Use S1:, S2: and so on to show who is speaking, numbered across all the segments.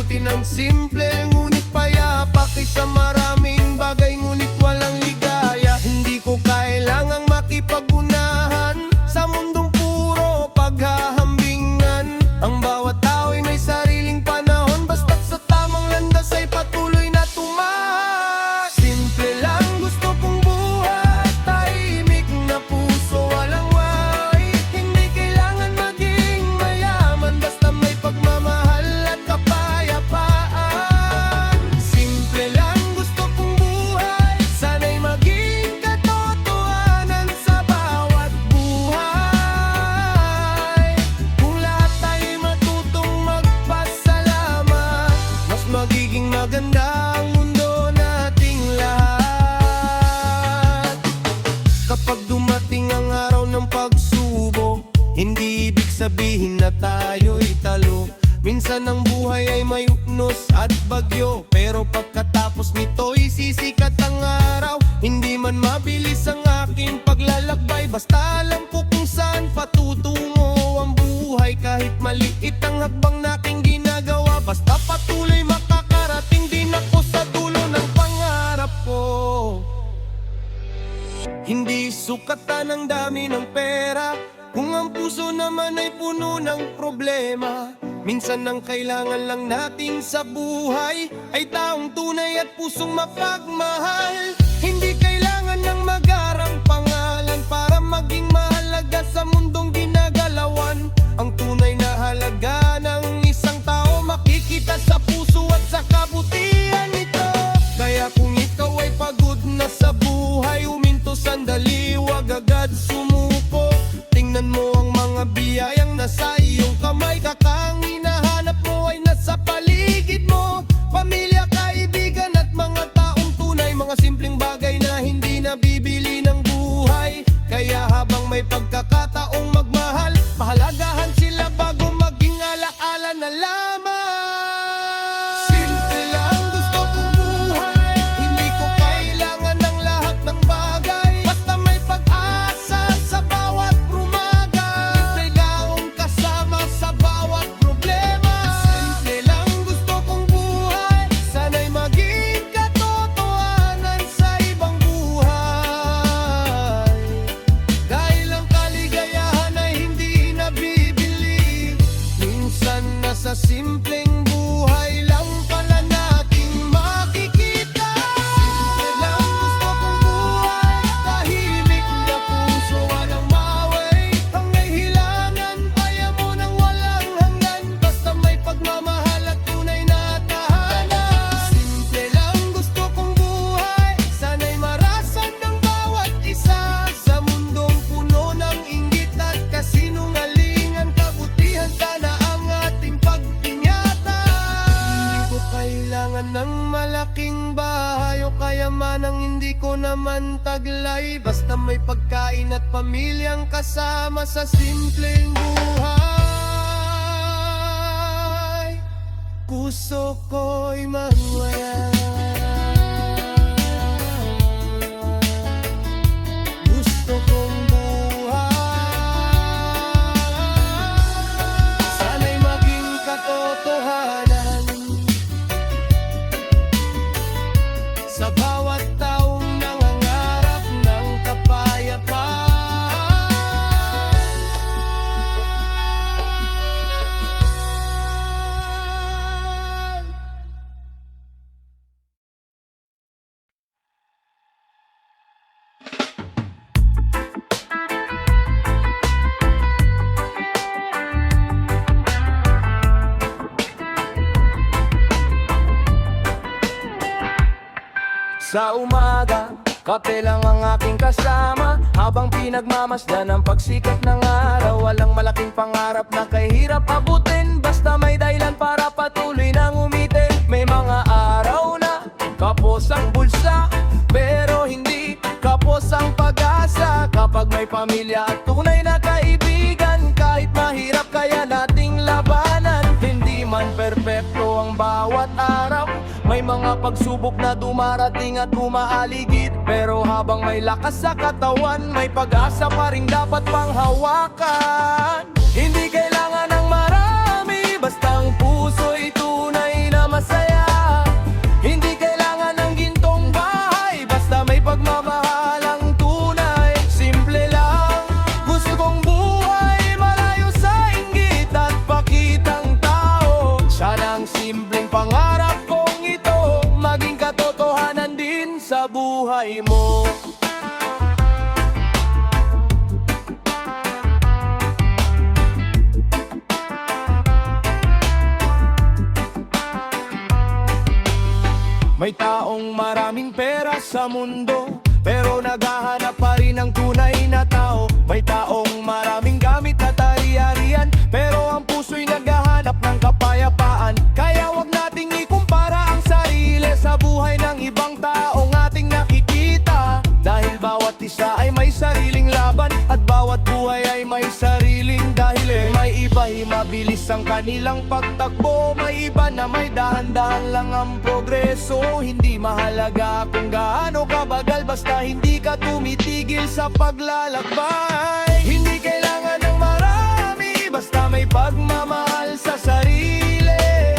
S1: Mabuti ng simple, ngunit payapa, kaysa maraming bagay ngunit walang ligaya. Hindi ko kailangang makipagunahan sa mundong puro paghahambingan. Ang bawat tao ay may sariling panahon, basta't sa tamang landas ay patuloy na tumaas. Simple lang gusto kong buhay, tahimik na puso, walang way. Hindi kailangan maging mayaman, basta may pagmamahal at kapayapaan. Simple lang gusto kong buhay, sana'y maging katotohanan sa bawat buhay. Kung lahat tayo'y matutong magpasalamat, mas magiging maganda ang mundo nating lahat. Kapag dumating ang araw ng pagsubok, hindi ibig sabihin na tayo'y talo. Minsan ang buhay ay may uknos at bagyo, pero pagkatapos nito'y sisikat ang araw. Hindi man mabilis ang aking paglalakbay, basta alam ko kung saan patutungo ang buhay. Kahit maliit ang hakbang nating ginagawa, basta patuloy makakarating din ako sa dulo ng pangarap ko. Hindi sukatan ang dami ng pera, kung ang puso naman ay puno ng problema. Minsan ang kailangan lang natin sa buhay ay taong tunay at pusong mapagmahal. Hindi kailangan ng magarang pangalan para maging mahalaga sa mundong ginagalawan. Ang tunay na halaga ng isang tao makikita sa puso at sa kabutihan nito. Kaya kung ikaw ay pagod na sa buhay, huminto sandali, wag agad sumuko. Tingnan mo ang mga biyayang nasa iyong kamay, kakang hinahanap mo ay nasa paligid mo. Pamilya, kaibigan at mga taong tunay, mga simpleng bagay na hindi nabibili ng buhay. Kaya habang may pagkakataong magmahal, pahalagahan sila bago maging alaala na lamang. Simple lang gusto kong buhay, hindi ko kailangan ng lahat ng bagay, basta may pag-asa sa bawat umaga. Ligaong kasama sa bawat problema. Simple lang gusto kong buhay, sana'y maging katotohanan sa ibang buhay. Dahil ang kaligayahan ay hindi nabibili, minsan nasa simpleng buhay lang pala nating makikita. Simple lang gusto kong buhay, tahimik na puso, walang maway. Ang nahihilangan, kaya mo nang walang hanggan, basta may pagmamahal at tunay na tahanan. Simple lang gusto kong buhay, sana'y marasan ng bawat isa sa mundong puno ng inggit at kasinungalingan. Kabutihan sana ang ating pagtingatan. Hindi ko kailangan ng malaking bahay o kayamanang hindi ko naman taglay, basta may pagkain at pamilyang kasama sa simpleng buhay. Puso ko'y masaya, gusto kong buhay, sana'y maging katotohanan sa bawat taong nangangarap ng kapayapaan. Sa umaga, kape lang ang aking kasama, habang pinagmamasdan ang pagsikat ng araw. Walang malaking pangarap na kahirap abutin, basta may dahilan para patuloy nang umitin. May mga araw na kapos ang bulsa, pero hindi kapos ang pag-asa. Kapag may pamilya at tunay na kaibigan, kahit mahirap kaya nating labanan. Hindi man perpekto ang bawat araw, may mga pagsubok na dumarating at umaaligid, pero habang may lakas sa katawan, may pag-asa pa rin dapat panghawakan. Hindi kailangan ng marami, basta ang puso'y tunay na simpleng pangarap kong ito maging katotohanan din sa buhay mo. May taong maraming pera sa mundo, pero naghahanap pa rin ng tunay na tao. May taong maraming gamit at ari-arian, pero ang puso'y naghahanap ng kapayapaan. Kaya wag nating ikumpara ang sarili sa buhay ng ibang taong ating nakikita. Dahil bawat isa ay may sariling laban, at bawat buhay ay may sariling dahilan. May iba ay mabilis ang kanilang pagtakbo, may iba na may dahan-dahan lang ang progreso. Hindi mahalaga kung gaano kabagal, basta hindi ka tumitigil sa paglalakbay. Hindi kailangan ng marami, basta may pagmamahal sa sarili.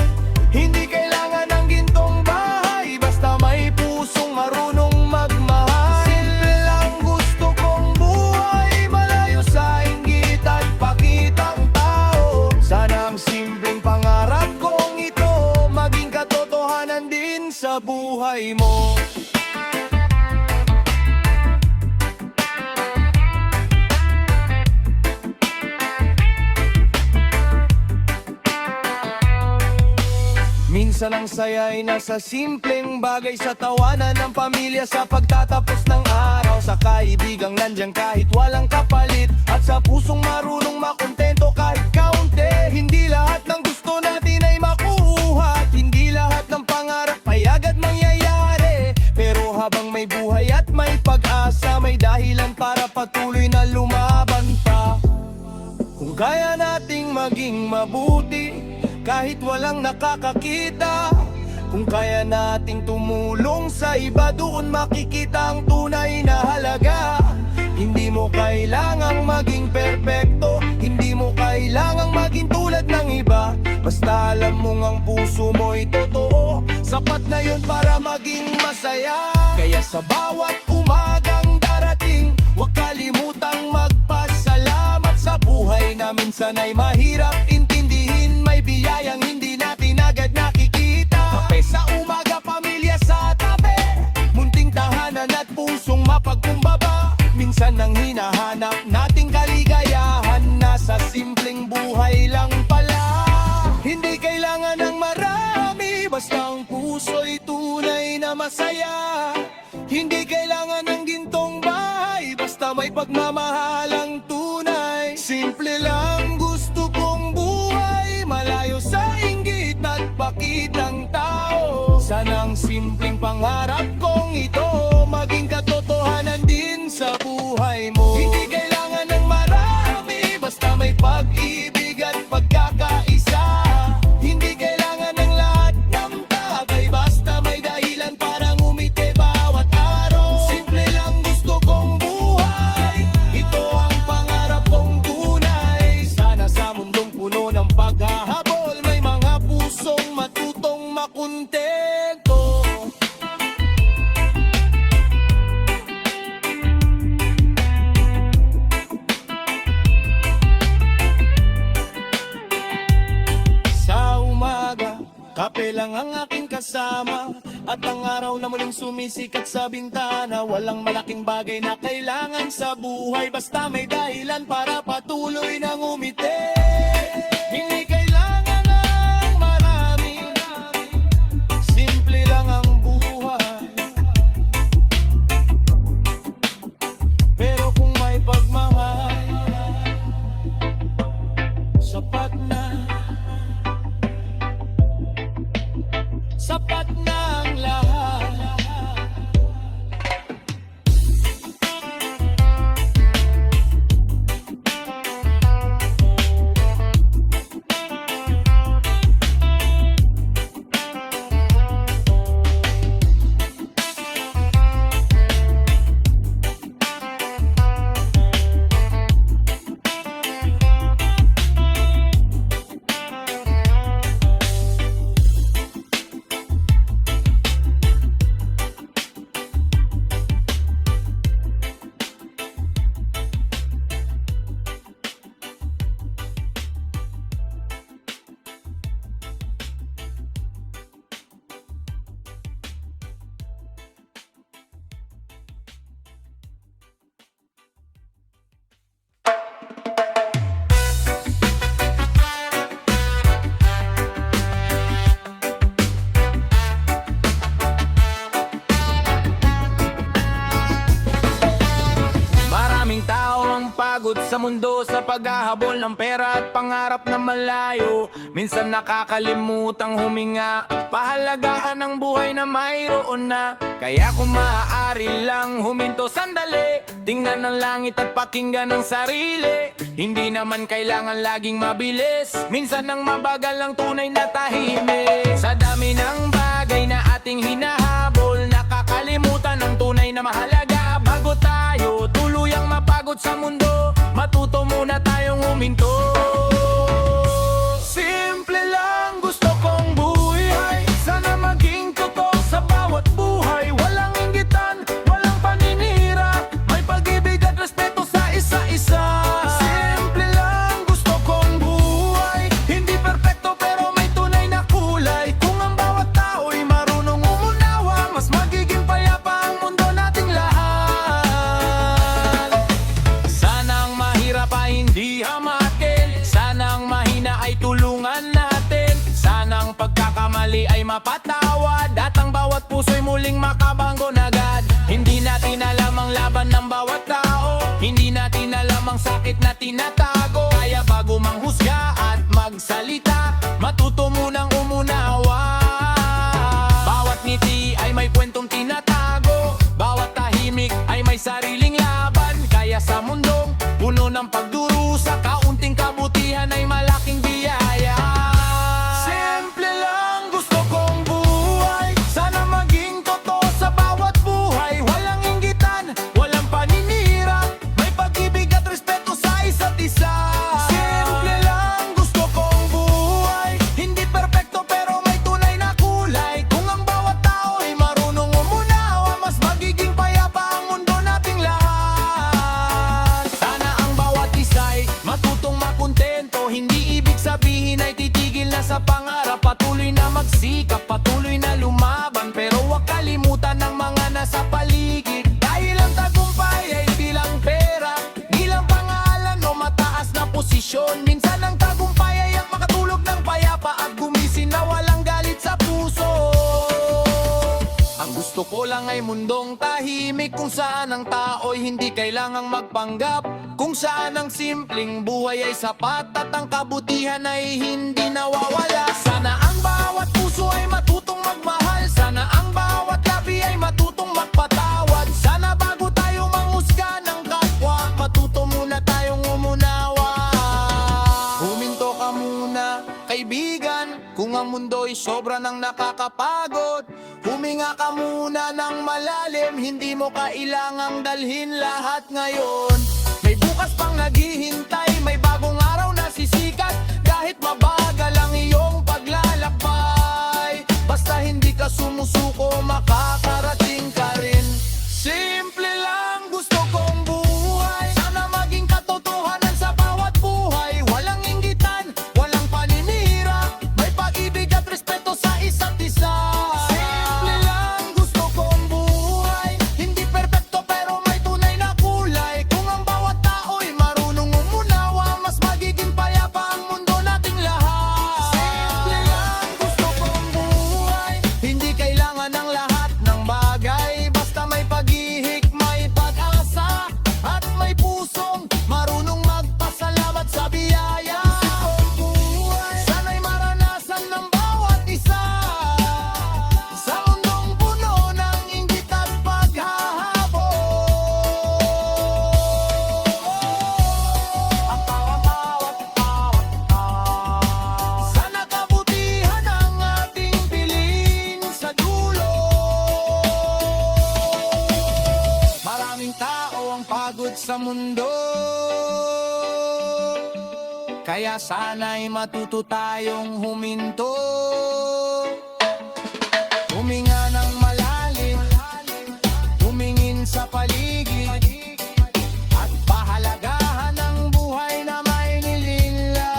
S1: Hindi kailangan ng gintong bahay, basta may pusong marunong magmahal. Simple lang gusto kong buhay, malayo sa inggit at pakitang tao. Sana ang simpleng pangarap kong ito maging katotohanan din sa buhay mo. Minsan ang saya ay nasa simpleng bagay, sa tawanan ng pamilya, sa pagtatapos ng araw, sa kaibigang nandiyan kahit walang kapalit, at sa pusong marunong makontento kahit kaunti. Hindi lahat ng gusto natin ay makuha, at hindi lahat ng pangarap ay agad mangyayari. Pero habang may buhay at may pag-asa, may dahilan para patuloy na lumaban pa. Kung kaya nating maging mabuti kahit walang nakakakita, kung kaya nating tumulong sa iba, doon makikita ang tunay na halaga. Hindi mo kailangang maging perpekto, hindi mo kailangang maging tulad ng iba. Basta alam mong ang puso mo'y totoo, sapat na yun para maging masaya. Kaya sa bawat umagang darating, huwag kalimutang magpasalamat sa buhay na minsan ay mahirap intindihin. May biyayang hindi natin agad nakikita. Kape sa umaga, pamilya sa tabi, munting tahanan at pusong mapagkumbaba. Minsan ang hinahanap nating kaligayahan nasa simpleng buhay lang pala. Hindi kailangan ng marami, basta ang puso'y tunay na masaya. Hindi kailangan ng gintong bahay, basta may pagmamahal ang tunay. Simple lang gusto kong buhay, malayo sa inggit at pakitang tao. Sana ang simpleng pangarap kong ito maging katotohanan din sa buhay mo. Hindi kailangan ng marami, basta may pag-ibig at pagkakaisa. Hindi kailangan ng lahat ng bagay, basta may dahilan para ngumiti bawat araw. Simple lang gusto kong buhay, ito ang pangarap kong tunay. Sana sa mundong puno ng paghahabol, may mga pusong matutong makontento. Sa umaga, kape lang ang aking kasama, at ang araw na muling sumisikat sa bintana. Walang malaking bagay na kailangan sa buhay, basta may dahilan para patuloy na ngumiti. Hindi kailangan ng marami, simple lang ang buhay. Pero kung may pagmamahal, sapat na. Sapat na ang lahat.
S2: mundo sa paghahabol ng pera at pangarap na malayo. Minsan nakakalimutang huminga, pahalagahan ng buhay na mayroon na. Kaya kung maaari lang huminto sandali, tingnan ang langit at pakinggan ang sarili. Hindi naman kailangan laging mabilis, minsan ang mabagal ang tunay na tahimik. Sa dami ng bagay na ating hinahabol, nakakalimutan ang tunay na mahalaga. Bago tayo tuluyang mapagod sa mundo, matuto muna tayong huminto. Simple lang gusto kong buhay, sana maging totoo sa bawat buhay. Walang inggitan, walang paninira, may pag-ibig at respeto sa isa-isa. Simple lang gusto kong buhay, hindi perpekto pero may tunay na kulay. Kung ang bawat tao'y marunong umunawa, mas magiging payapa ang mundo nating lahat. Sana ang mahirap ay hindi hamakin, sana ang mahina ay tulungan natin, sana ang pagkakamali ay mapatawad, at ang bawat puso'y muling makabangon agad. Hindi natin alam ang laban ng bawat tao, hindi natin alam ang sakit na tinatago. Kaya bago manghusga at magsalita, matuto munang umunawa. Bawat ngiti ay may kwentong tinatago, bawat tahimik ay may sariling laban. Kaya sa mundong puno ng pagdurusa, kaunting kabutihan ay malaking biyaya. Simple lang gusto kong buhay, sana maging totoo sa bawat buhay. Walang inggitan, walang paninira, may pag-ibig at respeto sa isa't isa. Simple lang gusto kong buhay, hindi perpekto pero may tunay na kulay. Kung ang bawat tao ay marunong umunawa, mas magiging payapa ang mundo nating lahat. Sana ang bawat isa'y matutong makontento, hindi ibig sabihin ay titigil na sa pangarap. Patuloy na magsikap, patuloy na lumaban, pero huwag kalimutan ng mga nasa paligid. Dahil ang tagumpay ay bilang pera, di lang pangalan o mataas na posisyon. Minsan ang tagumpay ay ang makatulog ng payapa at gumising na walang galit sa puso. Ang gusto ko lang ay mundong tahimik, kung saan ang tao'y hindi kailangang magpanggap, kung saan ang simpleng buhay ay sapat at ang kabutihan ay hindi nawawala. Sana ang bawat puso ay matutong magmahal, sana ang bawat labi ay matutong magpatawad. Sana bago tayo manghusga ng kapwa, matuto muna tayong umunawa. Huminto ka muna, kaibigan, kung ang mundo'y sobra nang nakakapagod. Huminga ka muna ng malalim, hindi mo kailangang dalhin lahat ngayon. May bukas pang naghihintay, may bagong araw na sisikat. Kahit mabagal ang iyong paglalakbay, basta hindi ka sumusuko, makakarating ka rin. Simple lang gusto kong buhay, sana maging katotohanan sa bawat buhay. Walang inggitan, walang paninira, may pag-ibig at respeto sa isa't isa. Simple lang gusto kong buhay, hindi perpekto pero may tunay na kulay. Kung ang bawat tao'y marunong umunawa, mas magiging payapa ang mundo nating lahat. Simple lang gusto kong buhay, hindi kailangan ng lahat ng bagay, basta may pag-ihik, may pag-asa, at may pusong marunong magpasalamat sa biyaya. Gusto kong buhay, sana'y maranasan ng bawat isa, sa mundong puno ng inggit at paghahabol. Ang bawat sana kabutihan ang ating piling sa dulo. Maraming tao ang pagod sa mundo, kaya sana'y matuto tayong huminto. Huminga ng malalim, humingin sa paligid, at pahalagahan ng buhay na may nilinlang.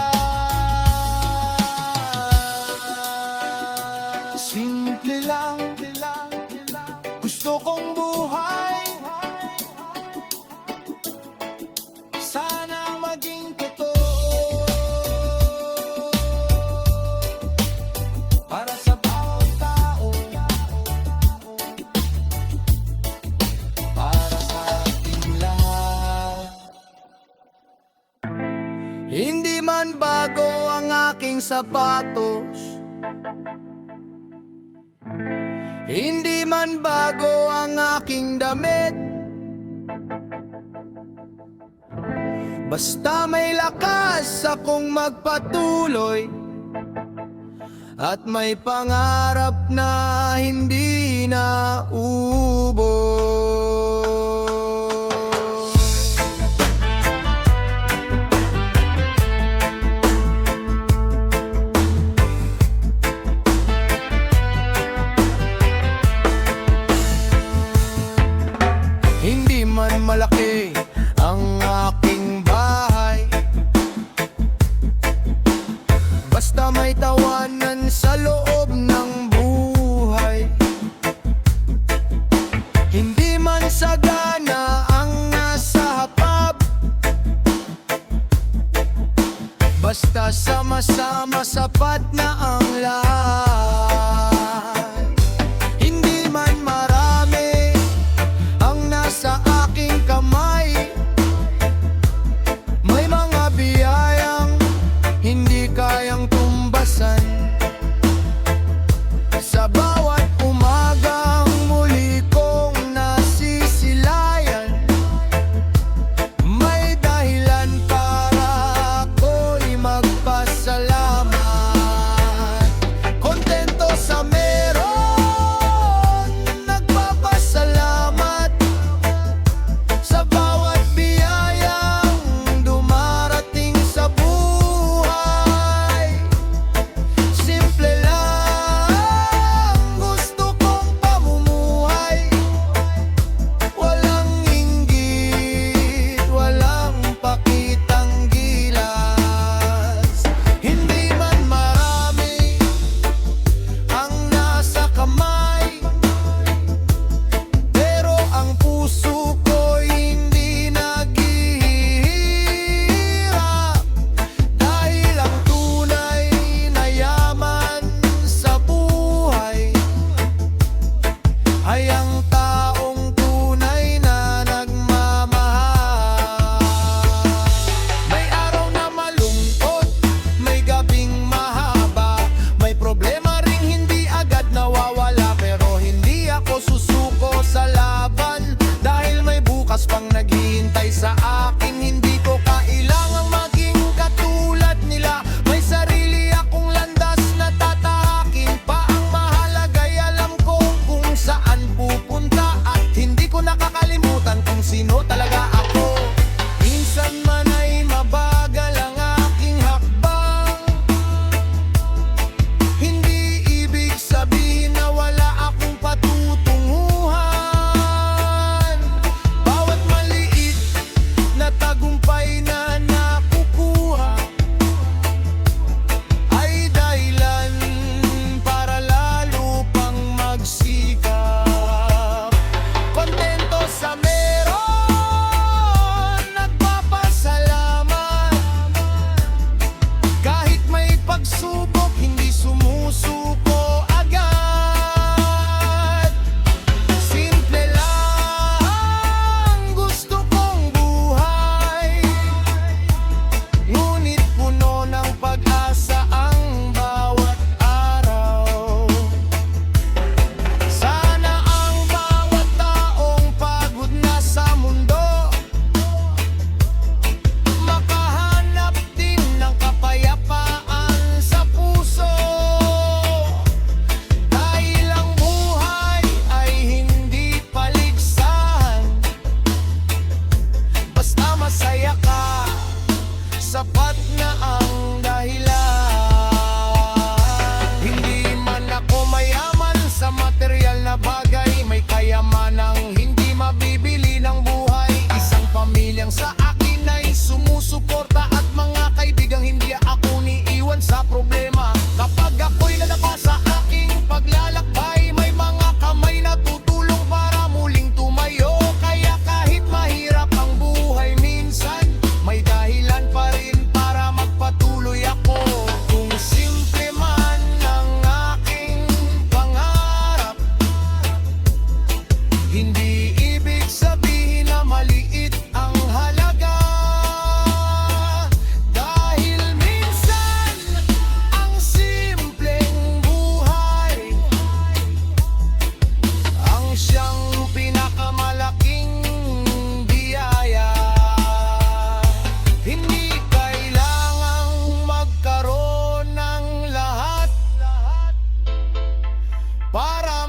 S2: Simple lang gusto kong buhay, sana maging totoo. Para sa bawat tao, para sa ating lahat.
S3: sapatos. Hindi man bago ang aking damit, basta may lakas akong magpatuloy, at may pangarap na hindi na ubos. Hindi man malaki ang aking bahay, basta may tawanan sa loob ng buhay. Hindi man sagana ang nasa hapag, basta sama-sama sapat na ang lahat. Hindi man marami ang nasa aking kamay, may mga biyayang hindi kayang tumbasan. Sa bawat umagang muli kong nasisilayan, may dahilan para ako'y magpasalamat.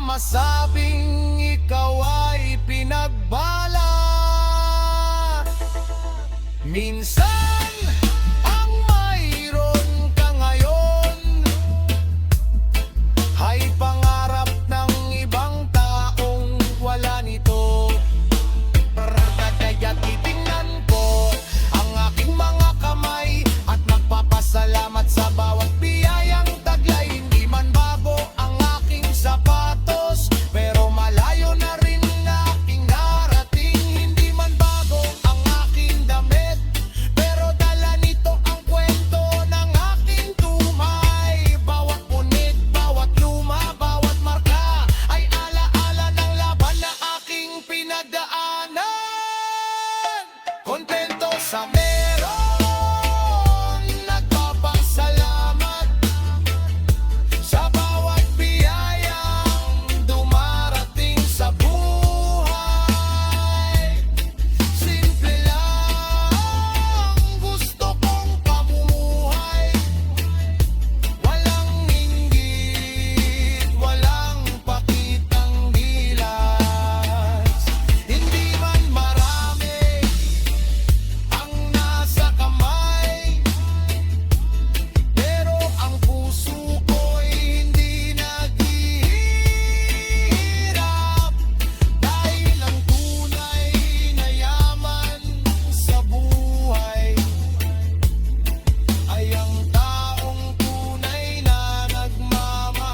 S3: masabing ikaw ay pinagbala. Minsan, ang mayroon ka ngayon ay pangarap ng ibang taong wala nito. Kaya titingnan ko ang aking mga kamay at magpapasalamat sa bawat biyayang taglay. Hindi man bago ang aking sapatos, pero malayo na rin aking narating. Hindi man bago ang aking damit, pero dala nito ang kwento ng aking tumay. Bawat punit, bawat luma, bawat marka ay alaala ng laban na aking pinagdaanan. Kontento sa meron, nagpapasalamat sa bawat biyayang dumarating sa buhay. Simple lang gusto kong pamumuhay, walang inggit, walang pakitang gilas. Hindi man marami ang nasa kamay, pero ang puso ko'y hindi naghihirap. Dahil ang tunay na yaman sa buhay ay ang taong tunay na nagmamahal.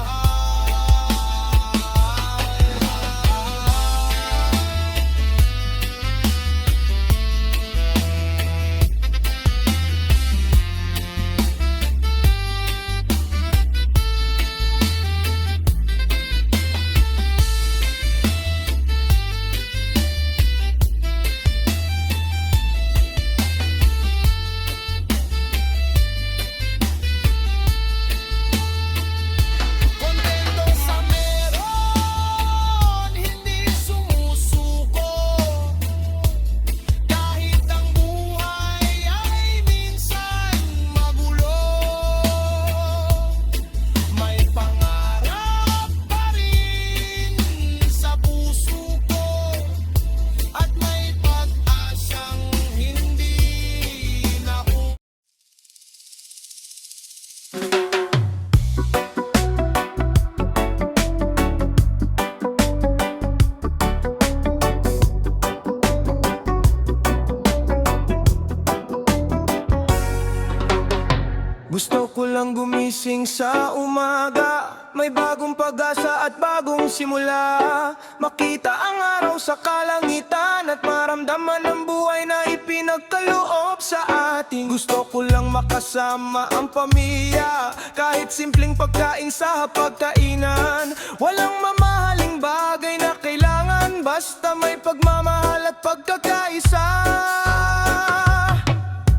S3: Kontento sa meron, hindi sumusuko. Kahit ang buhay ay minsan magulo, may pangarap pa rin sa puso ko, at may pag-asang hindi nauuwi.
S1: Gusto ko lang gumising sa umaga, may bagong pag-asa at bagong simula. Makita ang araw sa kalangitan at maramdaman ang buhay na ipinagkaloob sa atin. Gusto ko lang makasama ang pamilya, kahit simpleng pagkain sa hapagkainan. Walang mamahaling bagay na kailangan, basta may pagmamahal at pagkakaisa.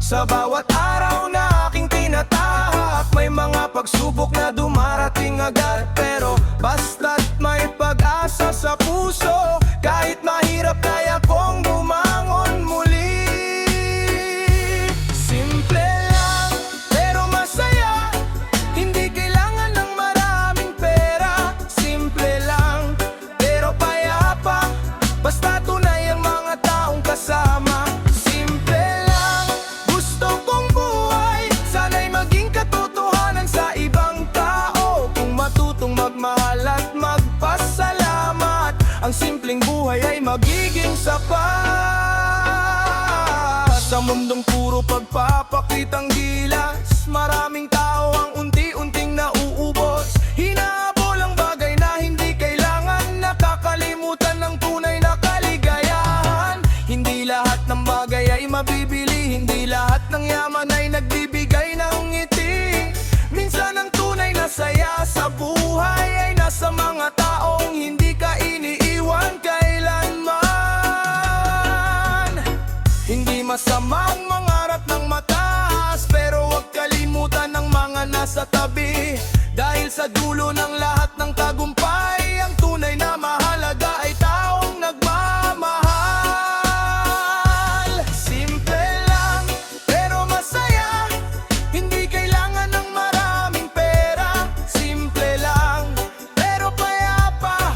S1: Sa bawat araw na aking tinatahak, may mga pagsubok na dumarating agad, pero basta't may pag-asa sa puso, kahit mahirap kaya kong bumangon muli. Simple lang, pero masaya, hindi kailangan ng maraming pera. Simple lang, pero payapa, basta tunay ang mga taong kasama. Simple lang, gusto kong buhay, sana'y maging katotohanan sa ibang tao. Kung matutong magmahal at magpasalamat, ang simpleng buhay ay magiging sapat. Sa mundong puro pagpapakitang gilas, maraming tao ang unti-unting nauubos. Hinahabol ang bagay na hindi kailangan, nakakalimutan ng tunay na kaligayahan. Hindi lahat ng bagay ay mabibili, hindi lahat ng yaman ay nagbibigay ng ngiti. Minsan ang tunay na saya sa buhay ay nasa mga taong hindi ka iniiwan kailanman. Hindi masamang mangarap ng mataas, pero huwag kalimutan ng mga nasa tabi. Dahil sa dulo ng lahat ng tagumpay, ang tunay na mahalaga ay taong nagmamahal. Simple lang, pero masaya, hindi kailangan ng maraming pera. Simple lang, pero payapa,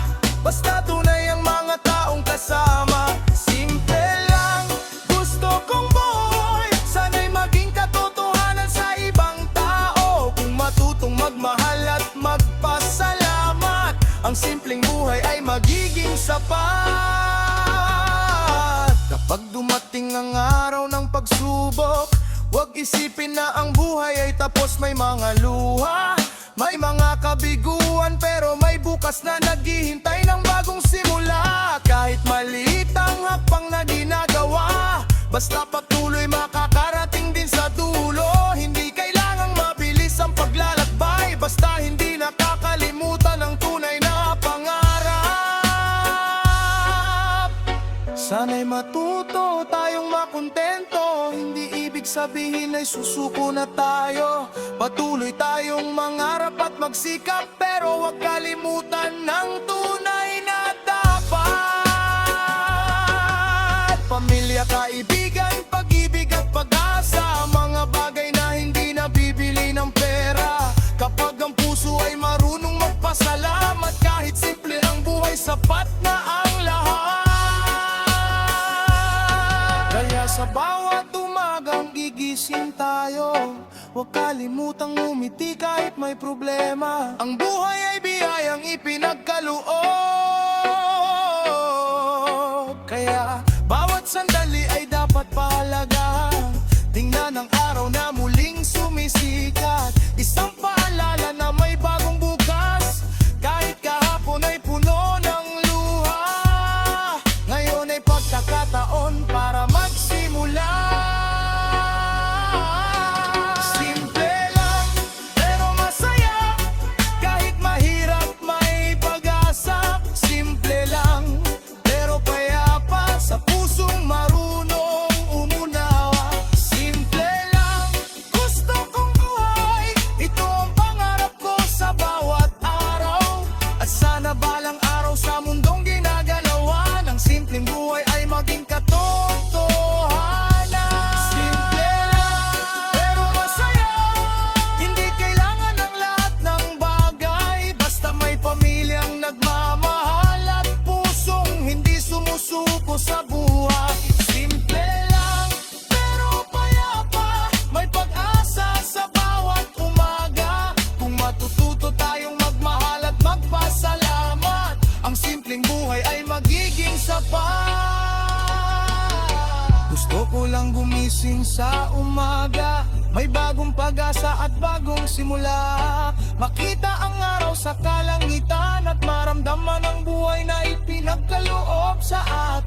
S3: ang simpleng buhay ay magiging sapat. Kapag dumating ang araw ng pagsubok, huwag isipin na ang buhay ay tapos. May mga luha, may mga kabiguan, pero may bukas na naghihintay ng bagong simula. Kahit maliit ang hakbang na ginagawa, basta patuloy makakarating din sa dulo. Hindi kailangang mabilis ang paglalakbay, basta hindi nakakalimutan ang tunay na pangarap. Sana'y matuto tayong makontento, hindi ibig sabihin ay susuko na tayo. Patuloy tayong mangarap at magsikap, pero huwag kalimutan ng tunay na dapat. Pamilya, kaibigan, pag-ibig at pag-asa, mga bagay na hindi nabibili ng pera. Kapag ang puso ay marunong magpasalamat, kahit simple ang buhay, sapat na ang lahat. Kaya sa bawat umagang gigising tayo, huwag kalimutang umiti kahit may problema. Ang buhay ay biyayang ipinagkaloob, kaya bawat sandali ay dapat pahalagahan. Tingnan ang araw na muling sumisikat, isang paalala na may bagong bukas. Kahit kahapon ay puno ng luha, ngayon ay pagkakataon para magsimula. Simple lang, pero masaya. Kahit mahirap, may pag-asa. Simple lang, pero payapa, sa pusong marunong umunawa. Simple lang, gusto kong buhay, ito ang pangarap ko sa bawat araw. At sana balang araw sa mundong ginagalawan, ang simpleng buhay ay maging katotohanan. Simple lang, pero masaya. Hindi kailangan ng lahat ng bagay, basta may pamilyang nagmamahal at pusong hindi sumusuko sa buhay. Simple lang, pero payapa, may pag-asa sa bawat umaga. Kung matututo tayong magmahal at magpasalamat, ang simpleng buhay ay magiging sapat. Gusto ko lang gumising sa umaga, may bagong pag-asa at bagong simula. Makita ang araw sa kalangitan at maramdaman ang buhay na ipinagkaloob sa atin.